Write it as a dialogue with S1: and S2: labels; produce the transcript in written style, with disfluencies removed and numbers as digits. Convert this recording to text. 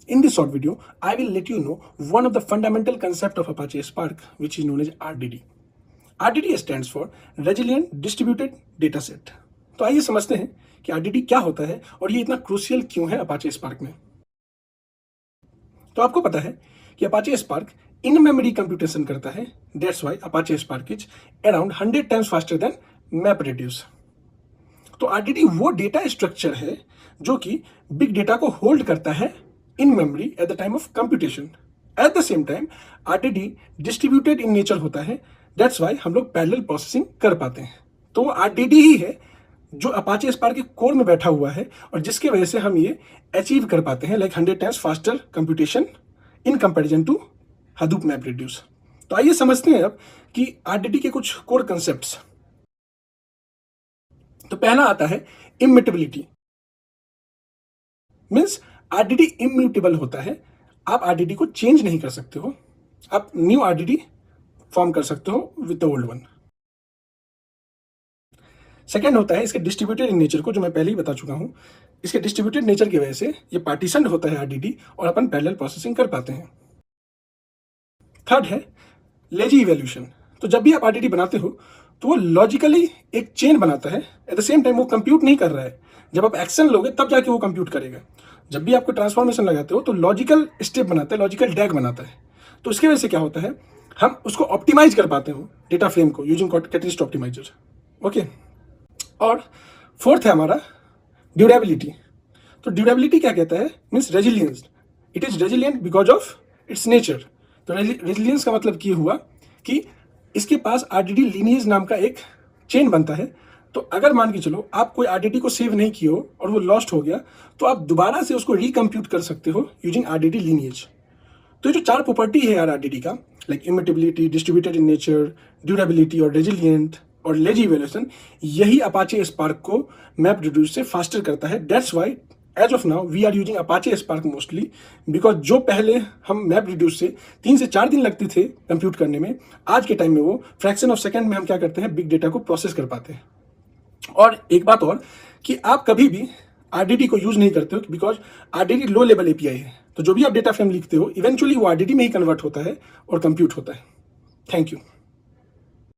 S1: In this short video, I will let you know one of the fundamental concept of Apache Spark, which is known as RDD. RDD stands for Resilient Distributed Data Set. तो आइए समझते हैं कि RDD क्या होता है और ये इतना क्रूशियल क्यों है Apache Spark में। तो आपको पता है कि Apache Spark in memory computation करता है। That's why Apache Spark is around 100 times faster than MapReduce. तो RDD वो डेटा स्ट्रक्चर है जो कि बिग डेटा को होल्ड करता है in memory at the time of computation. At the same time RDD distributed in nature होता है। दैट्स वाई हम लोग पैरेलल प्रोसेसिंग कर पाते हैं। तो RDD ही है जो अपाचे स्पार्क के कोर में बैठा हुआ है और जिसके वजह से हम ये अचीव कर पाते हैं, like 100 times faster computation in comparison to Hadoop MapReduce. तो आइए समझते हैं अब कि RDD के कुछ कोर कंसेप्ट्स। तो पहला आता है इम्यूटेबिलिटी। मीन्स RDD इम्यूटेबल होता है। आप RDD को चेंज नहीं कर सकते हो, आप न्यू RDD फॉर्म कर सकते हो with the old one. Second होता है इसके डिस्ट्रीब्यूटेड इन नेचर को, जो मैं पहले ही बता चुका हूं। इसके डिस्ट्रीब्यूटेड नेचर की वजह से ये पार्टीशन होता है RDD और अपन पैरेलल प्रोसेसिंग कर पाते हैं। थर्ड है लेजी इवैल्यूएशन। तो जब भी आप RDD बनाते हो तो वो लॉजिकली एक चेन बनाता है, एट द सेम टाइम वो कंप्यूट नहीं कर रहा है। जब आप एक्शन लोगे तब जाके वो कंप्यूट करेगा। जब भी आपको ट्रांसफॉर्मेशन लगाते हो तो लॉजिकल स्टेप बनाता है, लॉजिकल डैग बनाता है। तो इसके वजह से क्या होता है, हम उसको ऑप्टिमाइज कर पाते हो डेटा फ्रेम को यूजिंग कैटलिस्ट ऑप्टिमाइजर। ओके, और फोर्थ है हमारा ड्यूरेबिलिटी। तो ड्यूरेबिलिटी क्या कहता है, means resilience. It is resilient because of its nature. तो रेजिलियंस का मतलब ये हुआ कि इसके पास RDD लीनिएज नाम का एक चेन बनता है। तो अगर मान के चलो आप कोई RDD को सेव नहीं किए हो और वो लॉस्ट हो गया, तो आप दोबारा से उसको रिकम्प्यूट कर सकते हो यूजिंग RDD लीनिएज। तो ये जो चार प्रॉपर्टी है यार RDD का, like immutability, distributed in nature, durability और रेजिलियंट और लेजी इवैल्यूएशन, यही अपाचे स्पार्क को मैपरेड्यूस से फास्टर करता है। That's why as of now we are using Apache Spark mostly, because जो पहले हम मैपरेड्यूस से 3 से 4 दिन लगते थे कंप्यूट करने में, आज के टाइम में वो फ्रैक्शन ऑफ सेकंड में हम क्या करते हैं, बिग डेटा को प्रोसेस कर पाते हैं। और एक बात और कि आप कभी भी RDD को यूज नहीं करते हो, because RDD low level API है। तो जो भी आप डेटा फ्रेम लिखते हो इवेंचुअली वो RDD में ही कन्वर्ट होता है और कंप्यूट होता है। Thank you.